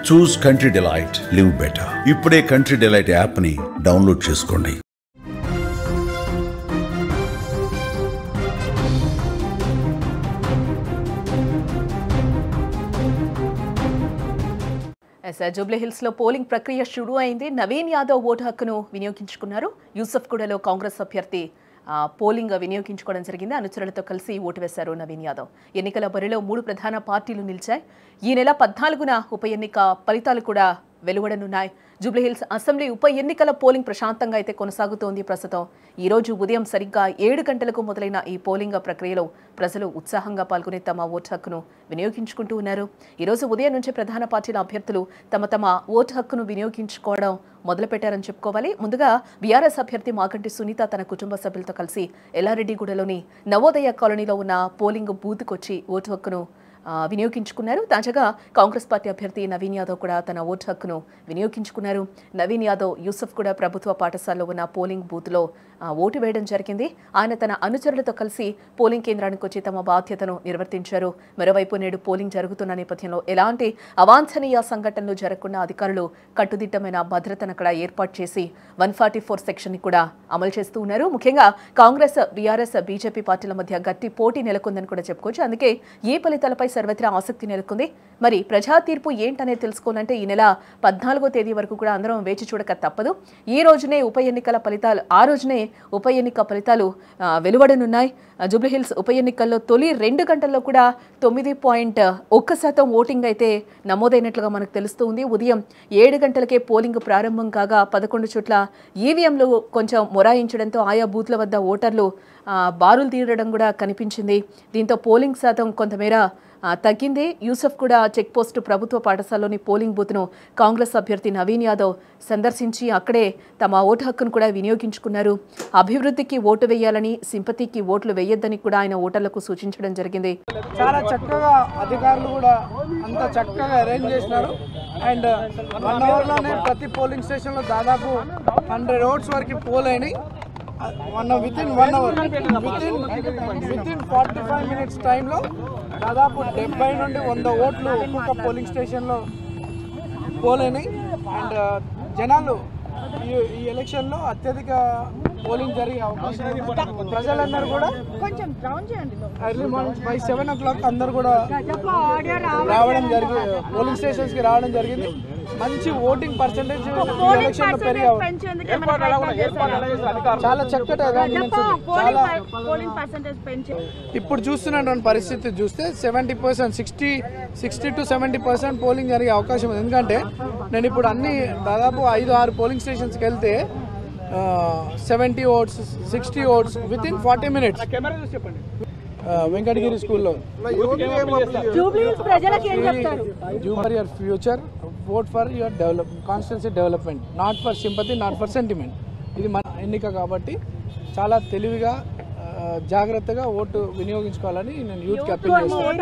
చూస్ country delight, live better. ఇప్పుడే country delight app ని download చేసుకోండి. జూబ్లీ హిల్స్ లో పోలింగ్ ప్రక్రియ షురూ అయింది. నవీన్ యాదవ్ ఓటు హక్కును వినియోగించుకున్నారు. యూసఫ్గూడలో కాంగ్రెస్ అభ్యర్థి పోలింగ్ వినియోగించుకోవడం జరిగింది. అనుచరులతో కలిసి ఓటు వేశారు నవీన్ యాదవ్. ఎన్నికల బరిలో 3 ప్రధాన పార్టీలు నిలిచాయి. ఈ నెల 14న ఉప ఎన్నిక ఫలితాలు కూడా వెలువడనున్నాయి. జూబ్లీహిల్స్ అసెంబ్లీ ఉప ఎన్నికల పోలింగ్ ప్రశాంతంగా అయితే కొనసాగుతోంది. ప్రస్తుతం ఈ రోజు ఉదయం సరిగ్గా 7 గంటలకు మొదలైన ఈ పోలింగ్ ప్రక్రియలో ప్రజలు ఉత్సాహంగా పాల్గొని తమ ఓటు హక్కును వినియోగించుకుంటూ ఉన్నారు. ఈ రోజు ఉదయం నుంచి ప్రధాన పార్టీల అభ్యర్థులు తమ ఓటు హక్కును వినియోగించుకోవడం మొదలుపెట్టారని చెప్పుకోవాలి. ముందుగా బీఆర్ఎస్ అభ్యర్థి మాగంటి సునీత తన కుటుంబ సభ్యులతో కలిసి ఎల్లారెడ్డిగూడలోని నవోదయ కాలనీలో ఉన్న పోలింగ్ బూత్కు వచ్చి ఓటు హక్కును వినియోగించుకున్నారు. తాజాగా కాంగ్రెస్ పార్టీ అభ్యర్థి నవీన్ యాదవ్ కూడా తన ఓటు హక్కును వినియోగించుకున్నారు. నవీన్ యాదవ్ యూసఫ్ కూడా ప్రభుత్వ పాఠశాలలో ఉన్న పోలింగ్ బూత్లో ఓటు వేయడం జరిగింది. ఆయన తన అనుచరులతో కలిసి పోలింగ్ కేంద్రానికి వచ్చి తమ బాధ్యతను నిర్వర్తించారు. మరోవైపు నేడు పోలింగ్ జరుగుతున్న నేపథ్యంలో ఎలాంటి అవాంఛనీయ సంఘటనలు జరగకుండా అధికారులు కట్టుదిట్టమైన భద్రతను అక్కడ ఏర్పాటు చేసి 144 సెక్షన్ ని కూడా అమలు చేస్తూ ఉన్నారు. ముఖ్యంగా కాంగ్రెస్, బీఆర్ఎస్, బీజేపీ పార్టీల మధ్య గట్టి పోటీ నెలకొందని కూడా చెప్పుకోవచ్చు. అందుకే ఈ ఫలితాలపై సర్వత్రా ఆసక్తి నెలకొంది. మరి ప్రజా తీర్పు ఏంటనేది తెలుసుకోవాలంటే ఈ నెల 14వ తేదీ వరకు కూడా అందరం వేచి చూడక తప్పదు. ఈ రోజునే ఉప ఎన్నిక ఫలితాలు వెలువడనున్నాయి. జూబ్లీహిల్స్ ఉప ఎన్నికల్లో తొలి 2 గంటల్లో కూడా 9.1% ఓటింగ్ అయితే నమోదైనట్లుగా మనకు తెలుస్తుంది. ఉదయం 7 గంటలకే పోలింగ్ ప్రారంభం కాగా 11 చోట్ల ఈవీఎంలు కొంచెం మొరాయించడంతో ఆయా బూత్ల వద్ద ఓటర్లు బారులు తీరడం కూడా కనిపించింది. దీంతో పోలింగ్ శాతం కొంతమేర తగ్గింది. యూసఫ్ కూడా చెక్ పోస్టు ప్రభుత్వ పాఠశాలలోని పోలింగ్ బూత్ను కాంగ్రెస్ అభ్యర్థి నవీన్ యాదవ్ సందర్శించి అక్కడే తమ ఓటు హక్కును కూడా వినియోగించుకున్నారు. అభివృద్ధికి ఓటు వేయాలని, సింపతికి ఓట్లు వేయొద్దని కూడా ఆయన ఓటర్లకు సూచించడం జరిగింది. చాలా చక్కగా అధికారులు కూడా అంత చక్కగా అరేంజ్ చేసినారు. అండ్ 1 అవర్లోనే ప్రతి పోలింగ్ స్టేషన్లో దాదాపు 100 ఓట్స్ వరకు పోల్ అయినాయి. వితిన్ 1 అవర్ వితిన్ 45 మినిట్స్ టైంలో దాదాపు 70 నుండి 100 ఓట్లు ఒక్కొక్క పోలింగ్ స్టేషన్లో పోల్ అయినాయి. అండ్ జనాలు ఈ ఎలక్షన్లో అత్యధిక పోలింగ్ జరిగే అవకాశం ఉంది. ప్రజలందరూ కూడా ఎర్లీ మార్నింగ్ బై 7 o'clock అందరూ కూడా రావడం జరిగింది, పోలింగ్ స్టేషన్స్కి రావడం జరిగింది. మంచి ఓటింగ్ పర్సెంటేజ్ ఎలక్షన్లో పెరిగే చాలా చక్కటి ఇప్పుడు చూస్తున్నటువంటి పరిస్థితి చూస్తే 70%, 60 to 70% పోలింగ్ జరిగే అవకాశం ఉంది. ఎందుకంటే నేను ఇప్పుడు దాదాపు 5-6 పోలింగ్ స్టేషన్స్కి వెళ్తే 70 votes, 60 votes within 40 minutes. Venkatagiri స్కూల్లో for your future, vote for your constituency development, not for sympathy, not for sentiment. ఇది మన ఎన్నిక కాబట్టి చాలా తెలివిగా జాగ్రత్తగా ఓటు వినియోగించుకోవాలని నేను యూత్కి అప్పీల్ చేస్తాను.